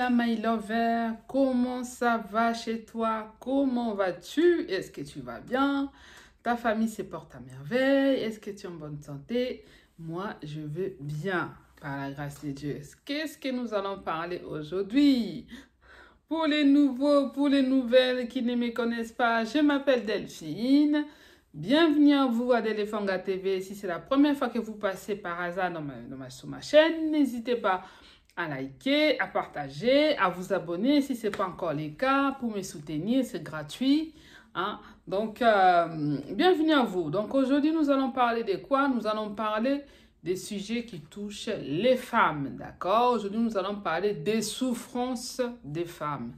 Hola my lover, comment ça va chez toi? Comment vas-tu? Est-ce que tu vas bien? Ta famille se porte à merveille? Est-ce que tu es en bonne santé? Moi, je vais bien, par la grâce de Dieu. Qu'est-ce que nous allons parler aujourd'hui? Pour les nouveaux, pour les nouvelles qui ne me connaissent pas, je m'appelle Delphine. Bienvenue à vous à Delefanga TV. Si c'est la première fois que vous passez par hasard sur ma chaîne, n'hésitez pas à liker, à partager, à vous abonner si ce n'est pas encore le cas pour me soutenir, c'est gratuit. Hein? Donc, bienvenue à vous. Donc, aujourd'hui, nous allons parler de quoi? Nous allons parler des sujets qui touchent les femmes, d'accord? Aujourd'hui, nous allons parler des souffrances des femmes.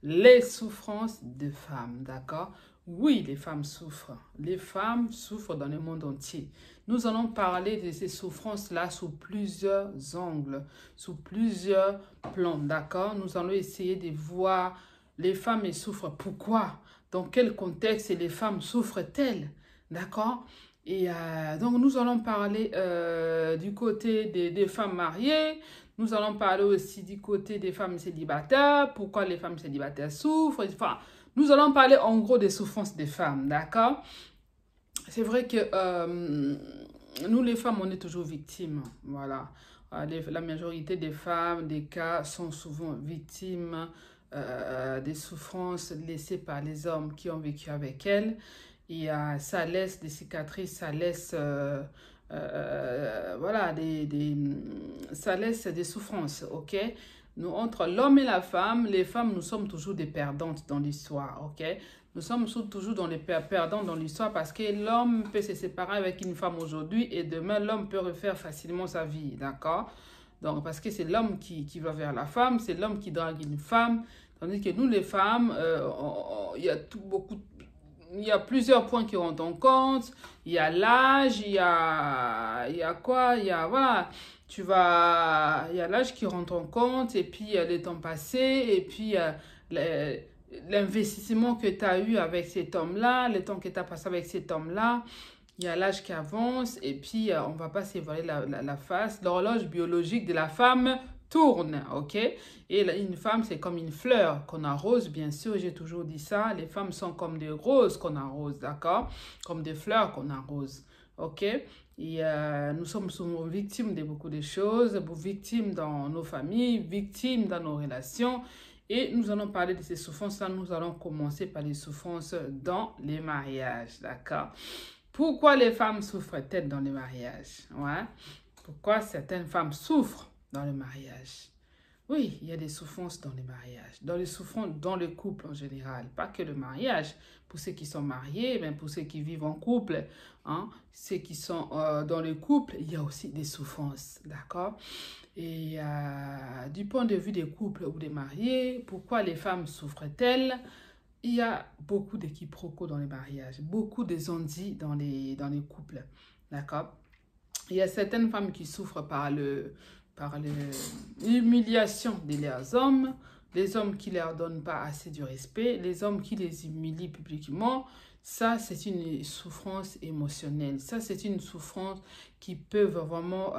Les souffrances des femmes, d'accord? Oui, les femmes souffrent. Les femmes souffrent dans le monde entier. Nous allons parler de ces souffrances-là sous plusieurs angles, sous plusieurs plans, d'accord? Nous allons essayer de voir les femmes elles souffrent. Pourquoi? Dans quel contexte les femmes souffrent-elles? D'accord? Et donc, nous allons parler du côté des femmes mariées. Nous allons parler aussi du côté des femmes célibataires. Pourquoi les femmes célibataires souffrent? Enfin, nous allons parler en gros des souffrances des femmes, d'accord? C'est vrai que nous, les femmes, on est toujours victimes, voilà. La majorité des femmes, des cas, sont souvent victimes des souffrances laissées par les hommes qui ont vécu avec elles. Et ça laisse des cicatrices, ça laisse, voilà, ça laisse des souffrances, ok? Nous, entre l'homme et la femme, les femmes, nous sommes toujours des perdantes dans l'histoire, ok? Nous sommes toujours dans les perdants dans l'histoire parce que l'homme peut se séparer avec une femme aujourd'hui et demain, l'homme peut refaire facilement sa vie, d'accord? Donc, parce que c'est l'homme qui va vers la femme, c'est l'homme qui drague une femme, tandis que nous, les femmes, il y a il y a plusieurs points qui rentrent en compte. Il y a l'âge, il y a quoi? Il y a, voilà, il y a l'âge qui rentre en compte, et puis les temps passés, et puis l'investissement que tu as eu avec cet homme-là, le temps que tu as passé avec cet homme-là. Il y a l'âge qui avance, et puis on ne va pas s'évaluer la face. L'horloge biologique de la femme tourne, ok? Et une femme, c'est comme une fleur qu'on arrose, bien sûr, j'ai toujours dit ça. Les femmes sont comme des roses qu'on arrose, d'accord? Comme des fleurs qu'on arrose, ok? Et nous sommes souvent victimes de beaucoup de choses, victimes dans nos familles, victimes dans nos relations. Et nous allons parler de ces souffrances-là. Nous allons commencer par les souffrances dans les mariages, d'accord? Pourquoi les femmes souffrent-elles dans les mariages? Ouais? Pourquoi certaines femmes souffrent dans le mariage? Oui, il y a des souffrances dans les mariages, dans les souffrances dans le couple en général, pas que le mariage. Pour ceux qui sont mariés, mais pour ceux qui vivent en couple, hein, ceux qui sont dans le couple, il y a aussi des souffrances, d'accord? Et du point de vue des couples ou des mariés, pourquoi les femmes souffrent-elles? Il y a beaucoup de quiproquos dans les mariages, beaucoup de zondis dans les couples, d'accord? Il y a certaines femmes qui souffrent par l'humiliation de leurs hommes, les hommes qui ne leur donnent pas assez du respect, les hommes qui les humilient publiquement. Ça, c'est une souffrance émotionnelle. Ça, c'est une souffrance qui peut vraiment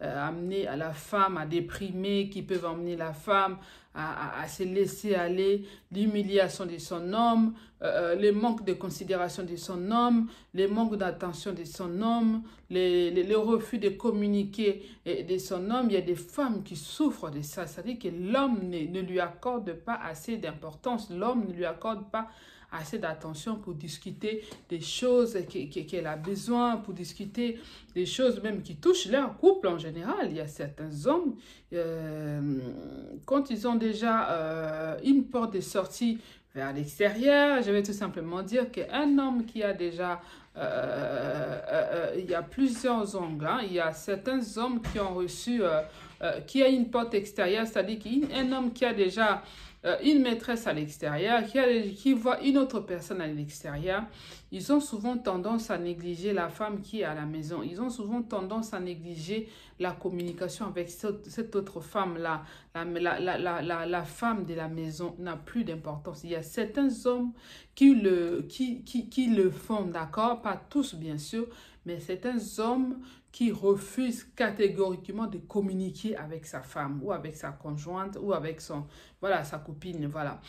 amener à la femme à déprimer, qui peut amener la femme à se laisser aller, l'humiliation de son homme, le manque de considération de son homme, le manque d'attention de son homme, le refus de communiquer de son homme. Il y a des femmes qui souffrent de ça. C'est-à-dire que l'homme ne lui accorde pas assez d'importance, l'homme ne lui accorde pas assez d'attention pour discuter des choses qu'elle a besoin, pour discuter des choses même qui touchent leur couple en général. Il y a certains hommes, quand ils ont déjà une porte de sortie vers l'extérieur, je vais tout simplement dire qu'un homme qui a déjà, il y a plusieurs angles, hein. Il y a certains hommes qui ont reçu, qui a une porte extérieure, c'est-à-dire qu'un homme qui a déjà une maîtresse à l'extérieur, qui voit une autre personne à l'extérieur, ils ont souvent tendance à négliger la femme qui est à la maison. Ils ont souvent tendance à négliger la communication avec cette autre femme-là. La femme de la maison n'a plus d'importance. Il y a certains hommes qui le font, d'accord? Pas tous, bien sûr, mais certains hommes qui refusent catégoriquement de communiquer avec sa femme ou avec sa conjointe ou avec voilà, sa copine, voilà.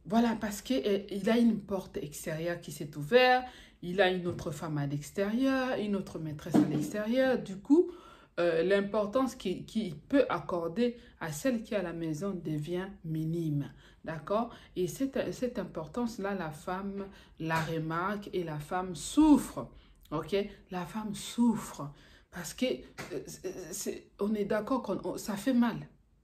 Voilà, parce qu'il a une porte extérieure qui s'est ouverte, il a une autre femme à l'extérieur, une autre maîtresse à l'extérieur. Du coup, l'importance qu'il peut accorder à celle qui est à la maison devient minime. D'accord? Et cette importance-là, la femme la remarque et la femme souffre. Ok? La femme souffre. Parce que on est d'accord que ça fait mal.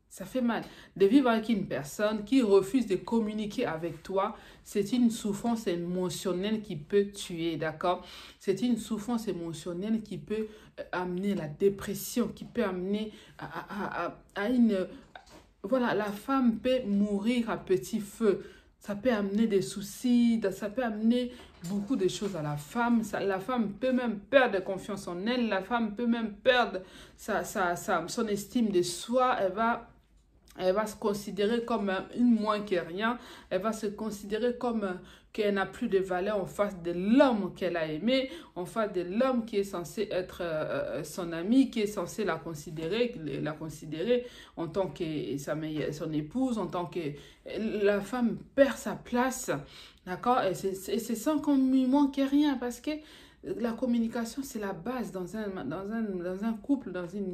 Ça fait mal. De vivre avec une personne qui refuse de communiquer avec toi, c'est une souffrance émotionnelle qui peut tuer, d'accord? C'est une souffrance émotionnelle qui peut amener la dépression, qui peut amener à une... Voilà, la femme peut mourir à petit feu. Ça peut amener des soucis, ça peut amener beaucoup de choses à la femme. La femme peut même perdre confiance en elle. La femme peut même perdre son estime de soi. Elle va se considérer comme une moins que rien. Elle va se considérer comme qu'elle n'a plus de valeur en face de l'homme qu'elle a aimé, en face de l'homme qui est censé être son ami, qui est censé la considérer en tant que son épouse, en tant que... La femme perd sa place, d'accord? Et c'est sans qu'on ne manque rien parce que la communication, c'est la base dans un couple, dans une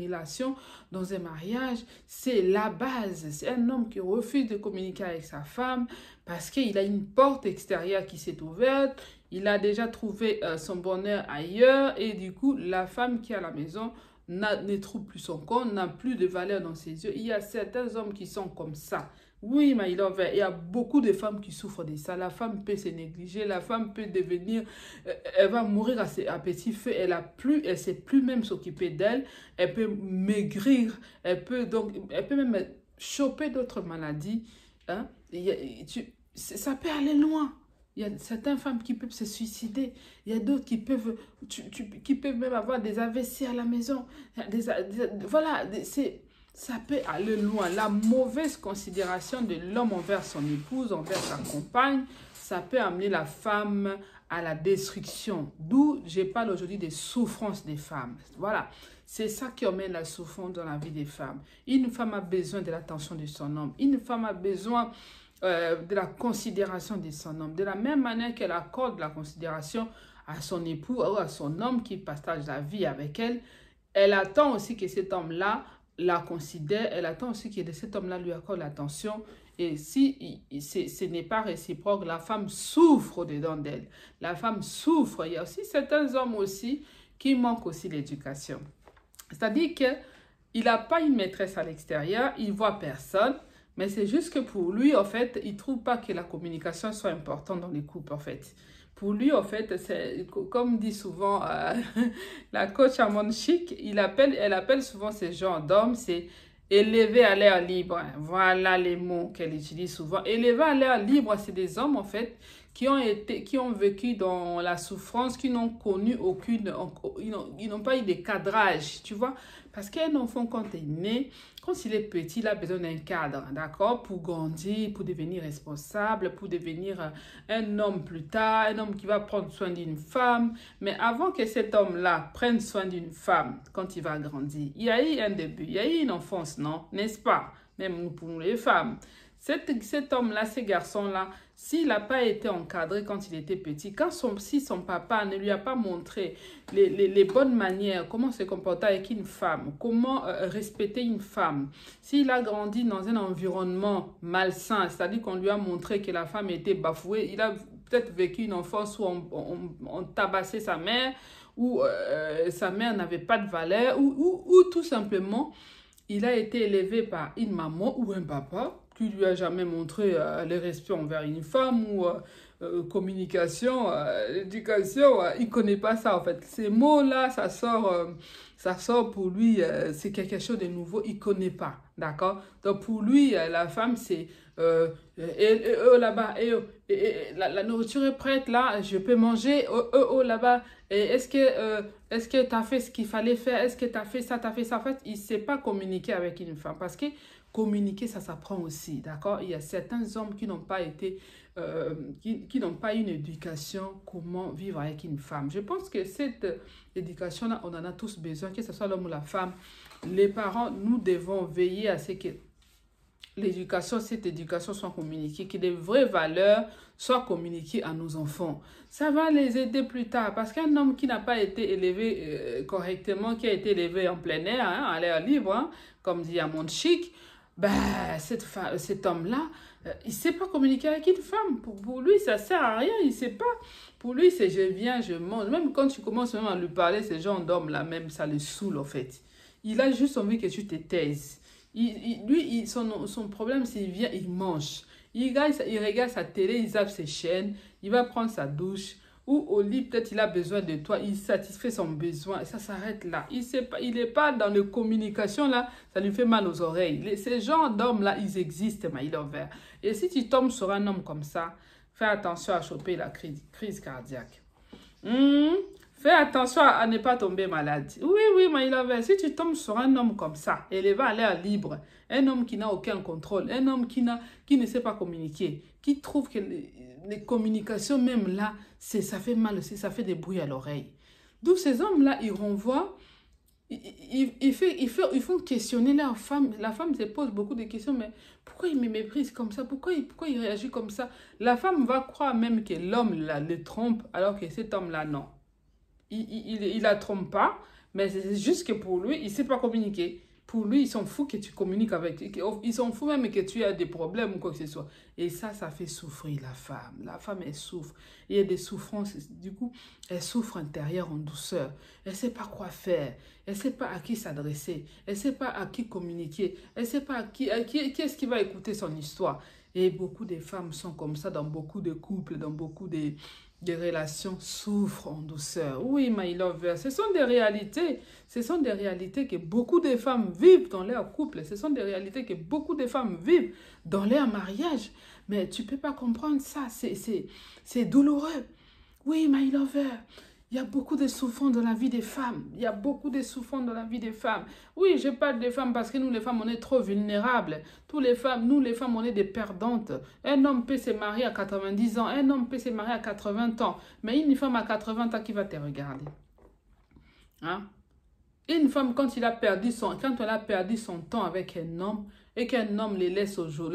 relation, dans un mariage. C'est la base. C'est un homme qui refuse de communiquer avec sa femme parce qu'il a une porte extérieure qui s'est ouverte. Il a déjà trouvé son bonheur ailleurs et du coup, la femme qui est à la maison ne trouve plus son compte, n'a plus de valeur dans ses yeux. Il y a certains hommes qui sont comme ça. Oui, mais il y a beaucoup de femmes qui souffrent de ça. La femme peut se négliger, la femme peut devenir, elle va mourir à petit feu, elle ne sait plus même s'occuper d'elle, elle peut maigrir, elle peut même choper d'autres maladies. Hein? Ça peut aller loin. Il y a certaines femmes qui peuvent se suicider. Il y a d'autres qui peuvent même avoir des AVC à la maison. Voilà, ça peut aller loin. La mauvaise considération de l'homme envers son épouse, envers sa compagne, ça peut amener la femme à la destruction. D'où je parle aujourd'hui des souffrances des femmes. Voilà, c'est ça qui emmène la souffrance dans la vie des femmes. Une femme a besoin de l'attention de son homme. Une femme a besoin de la considération de son homme. De la même manière qu'elle accorde la considération à son époux ou à son homme qui partage la vie avec elle, elle attend aussi que cet homme-là la considère, elle attend aussi que cet homme-là lui accorde l'attention. Et si ce n'est pas réciproque, la femme souffre au-dedans d'elle. La femme souffre. Il y a aussi certains hommes aussi qui manquent aussi l'éducation. C'est-à-dire qu'il n'a pas une maîtresse à l'extérieur, il ne voit personne, mais c'est juste que pour lui, en fait, il ne trouve pas que la communication soit importante dans les couples, en fait. Pour lui, en fait, c'est comme dit souvent la coach Amon Chic, elle appelle souvent ces genres d'hommes, c'est élevé à l'air libre. Voilà les mots qu'elle utilise souvent. Élevé à l'air libre, c'est des hommes, en fait, qui ont vécu dans la souffrance, qui n'ont connu aucune, ils n'ont pas eu de cadrage, tu vois. Parce qu'un enfant, quand il est né, quand il est petit, il a besoin d'un cadre, d'accord, pour grandir, pour devenir responsable, pour devenir un homme plus tard, un homme qui va prendre soin d'une femme. Mais avant que cet homme-là prenne soin d'une femme, quand il va grandir, il y a eu un début, il y a eu une enfance, non? N'est-ce pas? Même pour les femmes. Cet homme-là, ces garçons-là, s'il n'a pas été encadré quand il était petit, si son papa ne lui a pas montré les bonnes manières, comment se comporter avec une femme, comment respecter une femme, s'il a grandi dans un environnement malsain, c'est-à-dire qu'on lui a montré que la femme était bafouée, il a peut-être vécu une enfance où on tabassait sa mère, où sa mère n'avait pas de valeur, ou tout simplement, il a été élevé par une maman ou un papa qui lui a jamais montré le respect envers une femme ou communication, éducation. Il connaît pas ça en fait. Ces mots-là, ça sort pour lui, c'est quelque chose de nouveau, il connaît pas. D'accord? Donc, pour lui, la femme, c'est là-bas, la nourriture est prête, là, je peux manger, là-bas. Et est-ce que tu as fait ce qu'il fallait faire? Est-ce que tu as fait ça, tu as fait ça? En fait, il ne sait pas communiquer avec une femme parce que communiquer, ça s'apprend aussi, d'accord? Il y a certains hommes qui n'ont pas été, qui n'ont pas une éducation, comment vivre avec une femme. Je pense que cette éducation-là, on en a tous besoin, que ce soit l'homme ou la femme. Les parents, nous devons veiller à ce que l'éducation, cette éducation soit communiquée, que les vraies valeurs soient communiquées à nos enfants. Ça va les aider plus tard parce qu'un homme qui n'a pas été élevé correctement, qui a été élevé en plein air, hein, à l'air libre, hein, comme dit à Monde Chic, ben, cet homme-là, il ne sait pas communiquer avec une femme. Pour lui, ça ne sert à rien, il ne sait pas. Pour lui, c'est je viens, je mange. Même quand tu commences même à lui parler, ces gens d'hommes-là, même ça le saoule en fait. Il a juste envie que tu te taises. Son problème, c'est qu'il vient, il mange. Il regarde sa télé, il zappe ses chaînes, il va prendre sa douche. Ou au lit, peut-être il a besoin de toi, il satisfait son besoin. Et ça s'arrête là. Il n'est pas dans les communications là, ça lui fait mal aux oreilles. Ces genres d'hommes-là, ils existent, mais il est vert. Et si tu tombes sur un homme comme ça, fais attention à choper la crise cardiaque. Fais attention à ne pas tomber malade. Oui, mais il avait. Si tu tombes sur un homme comme ça, élevé à l'air libre, un homme qui n'a aucun contrôle, un homme qui ne sait pas communiquer, qui trouve que les communications même là, ça fait mal aussi, ça fait des bruits à l'oreille. D'où ces hommes-là, ils renvoient, ils font questionner leur femme. La femme se pose beaucoup de questions, mais pourquoi il me méprise comme ça? Pourquoi il réagit comme ça? La femme va croire même que l'homme le trompe, alors que cet homme-là, non. Il la trompe pas, mais c'est juste que pour lui, il ne sait pas communiquer. Pour lui, ils s'en foutent que tu communiques avec. Ils s'en foutent même que tu as des problèmes ou quoi que ce soit. Et ça fait souffrir la femme. La femme, elle souffre. Il y a des souffrances. Du coup, elle souffre intérieure en douceur. Elle ne sait pas quoi faire. Elle ne sait pas à qui s'adresser. Elle ne sait pas à qui communiquer. Elle ne sait pas qui est-ce qui va écouter son histoire. Et beaucoup de femmes sont comme ça dans beaucoup de couples, dans beaucoup des relations souffrent en douceur. Oui, my lover, ce sont des réalités. Ce sont des réalités que beaucoup de femmes vivent dans leur couple. Ce sont des réalités que beaucoup de femmes vivent dans leur mariage. Mais tu ne peux pas comprendre ça. C'est douloureux. Oui, my lover. Il y a beaucoup de souffrances dans la vie des femmes. Il y a beaucoup de souffrances dans la vie des femmes. Oui, je parle des femmes parce que nous, les femmes, on est trop vulnérables. Nous, les femmes, on est des perdantes. Un homme peut se marier à 90 ans. Un homme peut se marier à 80 ans. Mais une femme à 80 ans qui va te regarder. Hein? Une femme, quand elle a perdu son temps avec un homme et qu'un homme la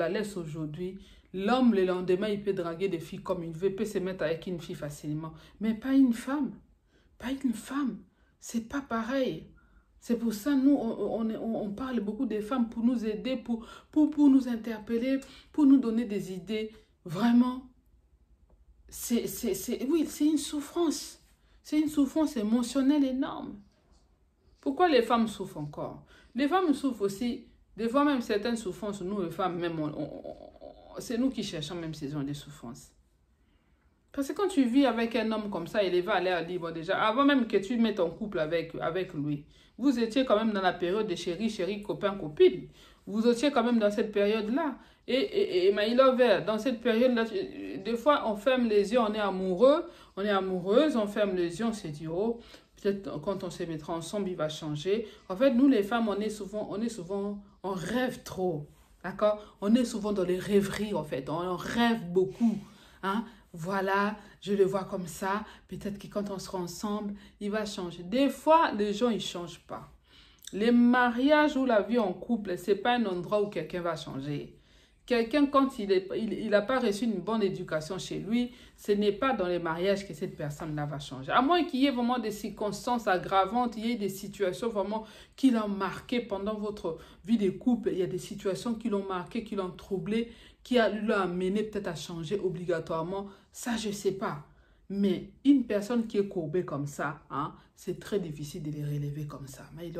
laisse aujourd'hui, l'homme, le lendemain, il peut draguer des filles comme il veut, peut se mettre avec une fille facilement. Mais pas une femme. Pas une femme. C'est pas pareil. C'est pour ça, nous, on parle beaucoup des femmes pour nous aider, pour nous interpeller, pour nous donner des idées. Vraiment, oui, c'est une souffrance. C'est une souffrance émotionnelle énorme. Pourquoi les femmes souffrent encore? Les femmes souffrent aussi. Des fois, même certaines souffrances, nous, les femmes, même, c'est nous qui cherchons même ces zones de souffrance. Parce que quand tu vis avec un homme comme ça, il va à l'air libre déjà. Avant même que tu mettes en couple avec lui, vous étiez quand même dans la période de chéri, copain, copine. Vous étiez quand même dans cette période-là. Et my lover, dans cette période-là, des fois, on ferme les yeux, on est amoureux, on est amoureuse, on ferme les yeux, on se dit, oh, peut-être quand on se mettra ensemble, il va changer. En fait, nous, les femmes, on rêve trop. D'accord? On est souvent dans les rêveries, en fait. On rêve beaucoup. Hein? Voilà, je le vois comme ça. Peut-être que quand on sera ensemble, il va changer. Des fois, les gens, ils ne changent pas. Les mariages ou la vie en couple, ce n'est pas un endroit où quelqu'un va changer. Quelqu'un, quand il n'a pas reçu une bonne éducation chez lui, ce n'est pas dans les mariages que cette personne-là va changer. À moins qu'il y ait vraiment des circonstances aggravantes, il y ait des situations vraiment qui l'ont marqué pendant votre vie de couple. Il y a des situations qui l'ont marqué, qui l'ont troublé, qui l'ont amené peut-être à changer obligatoirement. Ça, je ne sais pas. Mais une personne qui est courbée comme ça, hein, c'est très difficile de les relever comme ça. Mais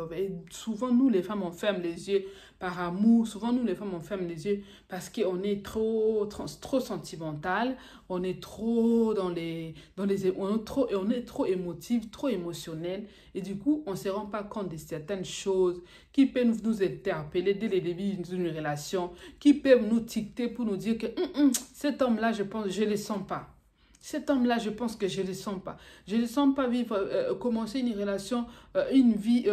souvent, nous, les femmes, on ferme les yeux par amour. Souvent, nous, les femmes, on ferme les yeux parce qu'on est trop sentimental. On est trop on est trop émotif, trop émotionnel. Et du coup, on ne se rend pas compte de certaines choses qui peuvent nous interpeller dès le début d'une relation, qui peuvent nous dicter pour nous dire que cet homme-là, je pense, je ne le sens pas. Cet homme-là, je pense que je ne le sens pas. Je ne le sens pas vivre, commencer une relation, une vie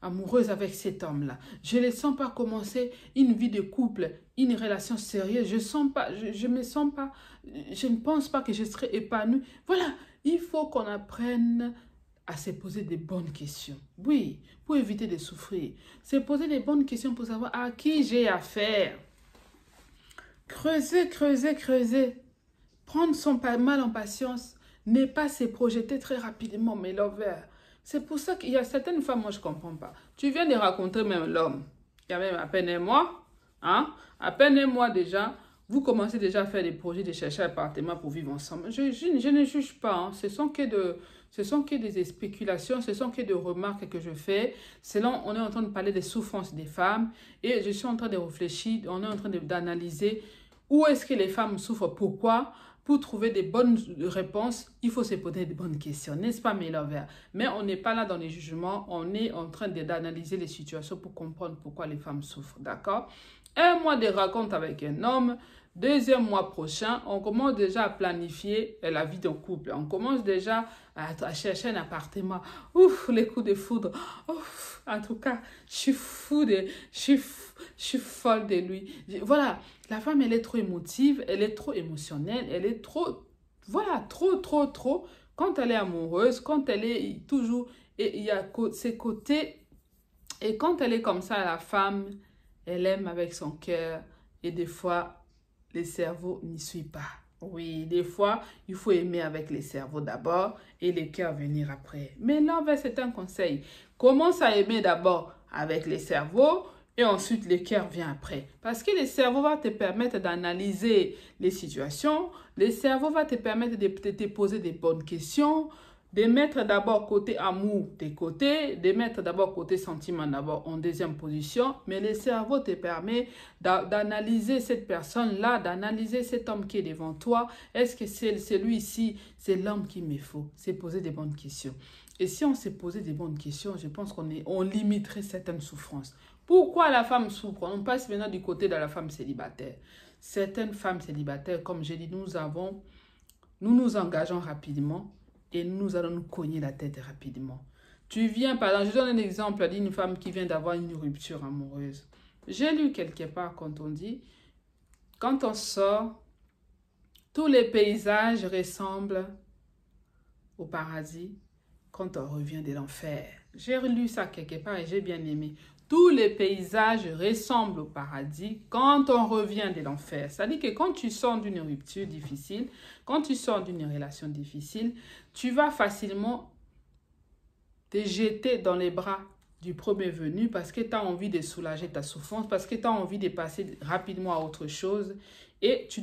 amoureuse avec cet homme-là. Je ne le sens pas commencer une vie de couple, une relation sérieuse. Je sens pas, je me sens pas, je ne pense pas que je serai épanouie. Voilà, il faut qu'on apprenne à se poser des bonnes questions. Oui, pour éviter de souffrir. Se poser des bonnes questions pour savoir à qui j'ai affaire. Creuser, creuser, creuser. Prendre son mal en patience, ne pas se projeter très rapidement, mes lovers. C'est pour ça qu'il y a certaines femmes, moi je ne comprends pas. Tu viens de raconter même l'homme. Il y a même à peine un mois, hein? À peine un mois déjà, vous commencez déjà à faire des projets de chercher un appartement pour vivre ensemble. Je ne juge pas, hein. Ce sont que des spéculations, ce sont que des remarques que je fais. Selon, on est en train de parler des souffrances des femmes et je suis en train de réfléchir, on est en train d'analyser où est-ce que les femmes souffrent, pourquoi. Pour trouver des bonnes réponses, il faut se poser des bonnes questions, n'est-ce pas, mes lovers? Mais on n'est pas là dans les jugements, on est en train d'analyser les situations pour comprendre pourquoi les femmes souffrent, d'accord? Un mois de raconte avec un homme, deuxième mois prochain, on commence déjà à planifier la vie de couple. On commence déjà à chercher un appartement. Ouf, les coups de foudre. Ouf, en tout cas, je suis folle de lui. Voilà, la femme, elle est trop émotive, elle est trop émotionnelle, elle est trop, voilà, trop. Quand elle est amoureuse, quand elle est toujours, et il y a ses côtés, et quand elle est comme ça, la femme, elle aime avec son cœur, et des fois, le cerveau n'y suit pas. Oui, des fois, il faut aimer avec les cerveaux d'abord et les cœurs venir après. Mais là, c'est un conseil. Commence à aimer d'abord avec les cerveaux et ensuite le cœur vient après. Parce que le cerveau va te permettre d'analyser les situations. Le cerveau va te permettre de te poser des bonnes questions, de mettre d'abord côté amour de côté, de mettre d'abord côté sentiment d'abord en deuxième position, mais le cerveau te permet d'analyser cette personne-là, d'analyser cet homme qui est devant toi. Est-ce que c'est celui-ci, c'est l'homme qu'il me faut? C'est poser des bonnes questions. Et si on s'est posé des bonnes questions, je pense qu'on limiterait certaines souffrances. Pourquoi la femme souffre? On passe maintenant du côté de la femme célibataire. Certaines femmes célibataires, comme j'ai dit, nous nous engageons rapidement, et nous allons nous cogner la tête rapidement. Tu viens, par exemple, je donne un exemple d'une femme qui vient d'avoir une rupture amoureuse. J'ai lu quelque part quand on dit, quand on sort, tous les paysages ressemblent au paradis quand on revient de l'enfer. J'ai lu ça quelque part et j'ai bien aimé. Tous les paysages ressemblent au paradis quand on revient de l'enfer. C'est-à-dire que quand tu sors d'une rupture difficile, quand tu sors d'une relation difficile, tu vas facilement te jeter dans les bras du premier venu parce que tu as envie de soulager ta souffrance, parce que tu as envie de passer rapidement à autre chose et tu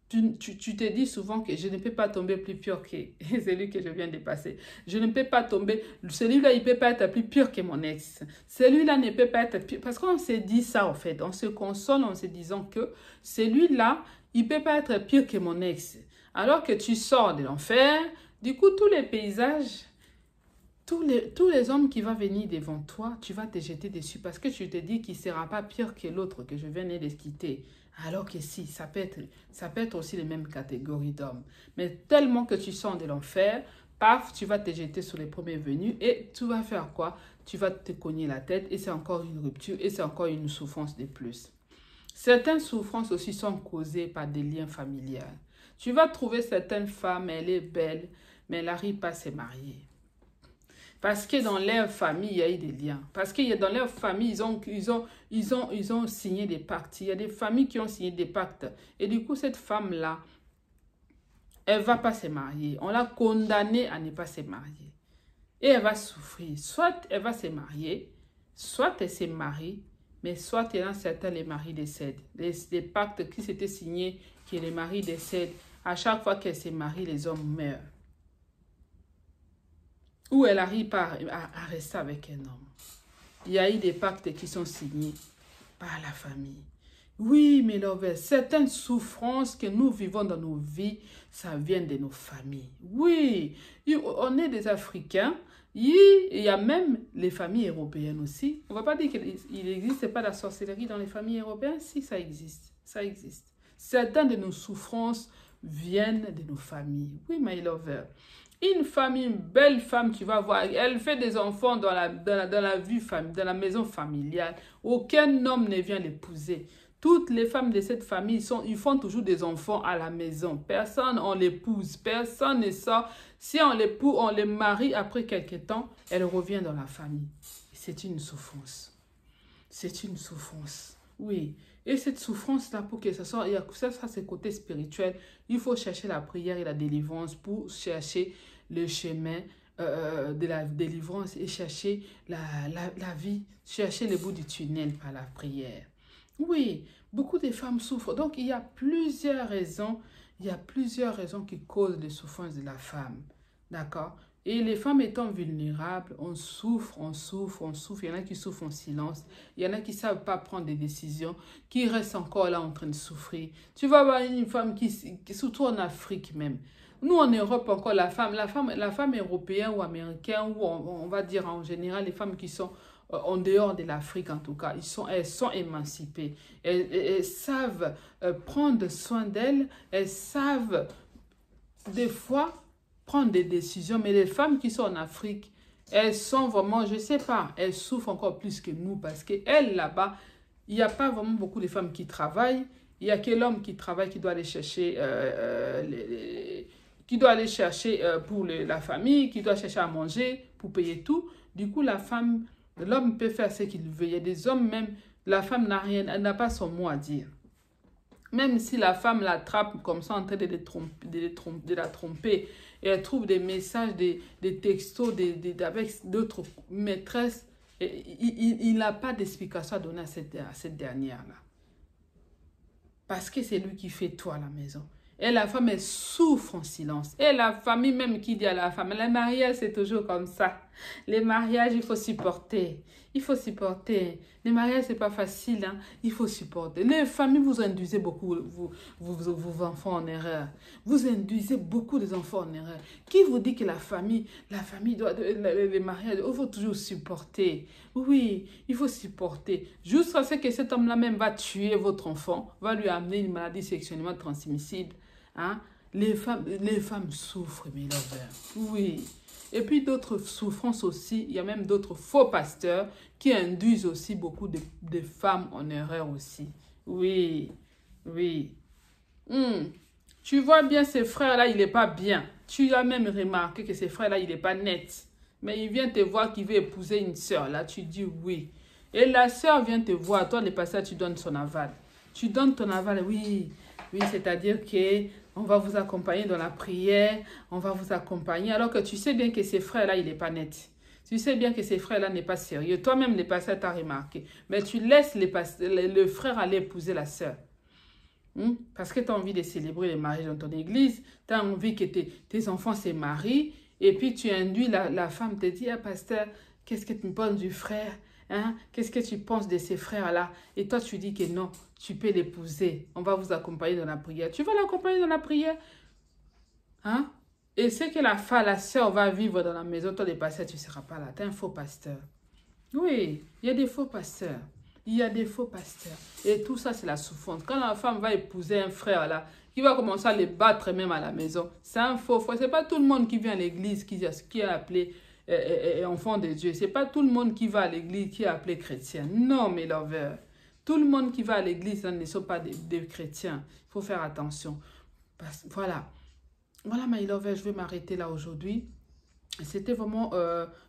te dis souvent que je ne peux pas tomber plus pire que celui que je viens de passer. Je ne peux pas tomber, celui-là, il ne peut pas être plus pire que mon ex. Celui-là ne peut pas être pire. Parce qu'on se dit ça, en fait. On se console en se disant que celui-là, il ne peut pas être pire que mon ex. Alors que tu sors de l'enfer, du coup, tous les paysages, tous les hommes qui vont venir devant toi, tu vas te jeter dessus parce que tu te dis qu'il ne sera pas pire que l'autre que je viens de quitter. Alors que si, ça peut être aussi les mêmes catégories d'hommes. Mais tellement que tu sens de l'enfer, paf, tu vas te jeter sur les premiers venus et tu vas faire quoi? Tu vas te cogner la tête et c'est encore une rupture et c'est encore une souffrance de plus. Certaines souffrances aussi sont causées par des liens familiaux. Tu vas trouver certaines femmes, elle est belle, mais elle n'arrive pas à se marier. Parce que dans leur famille, il y a eu des liens. Parce que dans leur famille, ils ont signé des pactes. Il y a des familles qui ont signé des pactes. Et du coup, cette femme-là, elle ne va pas se marier. On l'a condamnée à ne pas se marier. Et elle va souffrir. Soit elle va se marier, soit elle se marie, mais soit il y en a certains, les maris décèdent. Les pactes qui s'étaient signés, que les maris décèdent à chaque fois qu'elle se marie, les hommes meurent. Ou elle arrive pas à rester avec un homme. Il y a eu des pactes qui sont signés par la famille. Oui, mes lovers, certaines souffrances que nous vivons dans nos vies, ça vient de nos familles. Oui, on est des Africains. Il y a même les familles européennes aussi. On ne va pas dire qu'il n'existe pas de la sorcellerie dans les familles européennes. Si, ça existe. Ça existe. Certaines de nos souffrances viennent de nos familles. Oui, my lover. Une femme, une belle femme, tu vas voir, elle fait des enfants dans la vie, dans la maison familiale. Aucun homme ne vient l'épouser. Toutes les femmes de cette famille, ils font toujours des enfants à la maison. Personne on l'épouse, personne ne sort. Si on l'épouse, on les marie après quelques temps, elle revient dans la famille. C'est une souffrance. C'est une souffrance. Oui. Et cette souffrance-là, pour que ça soit, ça c'est côté spirituel, il faut chercher la prière et la délivrance pour chercher le chemin de la délivrance et chercher la vie, chercher le bout du tunnel par la prière. Oui, beaucoup de femmes souffrent. Donc, il y a plusieurs raisons. Il y a plusieurs raisons qui causent les souffrances de la femme. D'accord? Et les femmes étant vulnérables, on souffre, on souffre, on souffre. Il y en a qui souffrent en silence. Il y en a qui ne savent pas prendre des décisions, qui restent encore là en train de souffrir. Tu vas voir une femme qui surtout en Afrique même. Nous, en Europe, encore, la femme européenne ou américaine, ou on va dire en général, les femmes qui sont en dehors de l'Afrique en tout cas, elles sont émancipées. Elles savent prendre soin d'elles, elles savent des fois prendre des décisions. Mais les femmes qui sont en Afrique, elles sont vraiment, je ne sais pas, elles souffrent encore plus que nous parce qu'elles là-bas, il n'y a pas vraiment beaucoup de femmes qui travaillent. Il n'y a que l'homme qui travaille, qui doit aller chercher pour la famille, qui doit chercher à manger, pour payer tout. Du coup, l'homme peut faire ce qu'il veut. Il y a des hommes même, la femme n'a rien, elle n'a pas son mot à dire. Même si la femme l'attrape comme ça en train de la tromper, et elle trouve des messages, des textos avec d'autres maîtresses, il n'a pas d'explication à donner à cette dernière-là. Parce que c'est lui qui fait tout à la maison. Et la femme, elle souffre en silence. Et la famille même qui dit à la femme, les mariages, c'est toujours comme ça. Les mariages, il faut supporter. Il faut supporter. Les mariages, c'est pas facile. Hein? Il faut supporter. Les familles, vous induisez beaucoup vos enfants en erreur. Vous induisez beaucoup des enfants en erreur. Qui vous dit que la famille doit, les mariages, il faut toujours supporter. Oui, il faut supporter. Jusqu'à ce que cet homme-là même va tuer votre enfant, va lui amener une maladie sexuellement transmissible. Hein? Les femmes souffrent, mes lovers. Oui. Et puis d'autres souffrances aussi. Il y a même d'autres faux pasteurs qui induisent aussi beaucoup de femmes en erreur aussi. Oui. Oui. Tu vois bien, ces frères-là, il n'est pas bien. Tu as même remarqué que ces frères-là, il n'est pas net. Mais il vient te voir qu'il veut épouser une sœur. Là, tu dis oui. Et la sœur vient te voir. Toi, le pasteur, tu donnes son aval. Tu donnes ton aval, oui. Oui, c'est-à-dire qu'on va vous accompagner dans la prière, on va vous accompagner, alors que tu sais bien que ces frères-là, il n'est pas net. Tu sais bien que ces frères-là n'est pas sérieux. Toi-même, les pasteurs, tu as remarqué. Mais tu laisses le frère aller épouser la sœur. Parce que tu as envie de célébrer le mariage dans ton église, tu as envie que tes enfants se marient, et puis tu induis la femme, te dit, ah, pasteur, qu'est-ce que tu me penses du frère? Hein? Qu'est-ce que tu penses de ces frères-là? Et toi, tu dis que non, tu peux l'épouser. On va vous accompagner dans la prière. Tu vas l'accompagner dans la prière? Hein? Et c'est que la sœur va vivre dans la maison. Toi, les pasteurs, tu ne seras pas là. Tu es un faux pasteur. Oui, il y a des faux pasteurs. Il y a des faux pasteurs. Et tout ça, c'est la souffrance. Quand la femme va épouser un frère là, qui va commencer à les battre même à la maison, c'est un faux frère. Ce n'est pas tout le monde qui vient à l'église qui est appelé enfant de Dieu. Ce n'est pas tout le monde qui va à l'église qui est appelé chrétien. Non, mes lovers. Tout le monde qui va à l'église ne sont pas des chrétiens. Il faut faire attention. Voilà. Voilà, my lover, je vais m'arrêter là aujourd'hui. C'était vraiment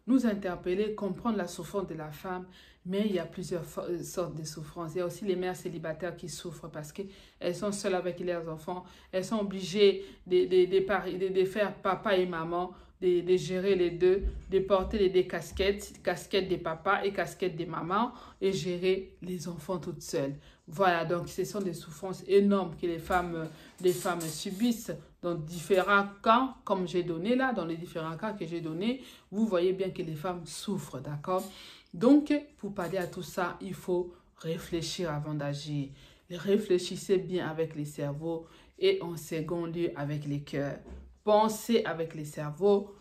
nous interpeller, comprendre la souffrance de la femme. Mais il y a plusieurs sortes de souffrances. Il y a aussi les mères célibataires qui souffrent parce qu'elles sont seules avec leurs enfants. Elles sont obligées de faire papa et maman de gérer les deux, de porter les deux casquettes, casquette des papas et casquette des mamans, et gérer les enfants toutes seules. Voilà, donc ce sont des souffrances énormes que les femmes subissent dans différents cas, comme j'ai donné là, dans les différents cas que j'ai donnés. Vous voyez bien que les femmes souffrent, d'accord? Donc, pour pallier à tout ça, il faut réfléchir avant d'agir. Réfléchissez bien avec les cerveaux et en second lieu avec les cœurs. Pensez avec les cerveaux,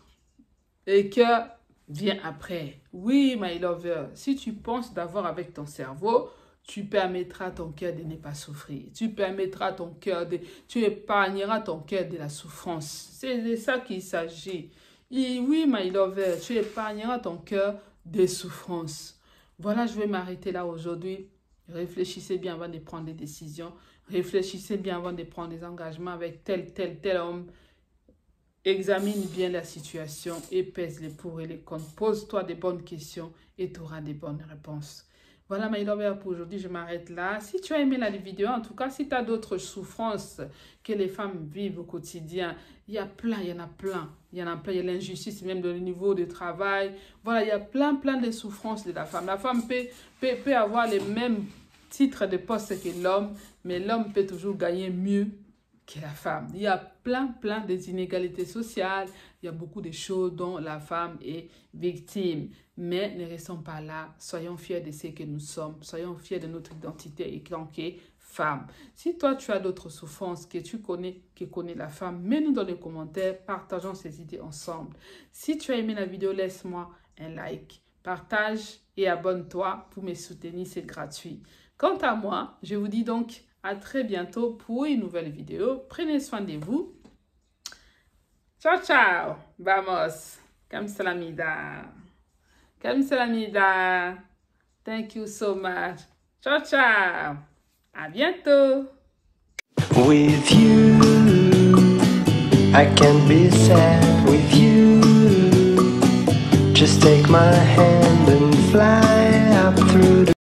les cœurs viennent après. Oui, my lover, si tu penses d'abord avec ton cerveau, tu permettras à ton cœur de ne pas souffrir. Tu permettras à ton cœur tu épargneras ton cœur de la souffrance. C'est de ça qu'il s'agit. Oui, my lover, tu épargneras ton cœur des souffrances. Voilà, je vais m'arrêter là aujourd'hui. Réfléchissez bien avant de prendre des décisions. Réfléchissez bien avant de prendre des engagements avec tel homme. Examine bien la situation et pèse les pour et les contre. Pose-toi des bonnes questions et tu auras des bonnes réponses. Voilà, my lover, pour aujourd'hui, je m'arrête là. Si tu as aimé la vidéo, en tout cas, si tu as d'autres souffrances que les femmes vivent au quotidien, il y en a plein. Il y a l'injustice même dans le niveau de travail. Voilà, il y a plein de souffrances de la femme. La femme peut avoir les mêmes titres de poste que l'homme, mais l'homme peut toujours gagner mieux que la femme. Il y a plein des inégalités sociales. Il y a beaucoup de choses dont la femme est victime. Mais ne restons pas là. Soyons fiers de ce que nous sommes. Soyons fiers de notre identité et tant que femme. Si toi, tu as d'autres souffrances que tu connais, qui connaît la femme, mets-nous dans les commentaires. Partageons ces idées ensemble. Si tu as aimé la vidéo, laisse-moi un like. Partage et abonne-toi pour me soutenir. C'est gratuit. Quant à moi, je vous dis donc à très bientôt pour une nouvelle vidéo. Prenez soin de vous. Ciao, ciao. Vamos. Kamsalamida. Kamsalamida. Thank you so much. Ciao, ciao. À bientôt. With you, I can be sad with you. Just take my hand and fly.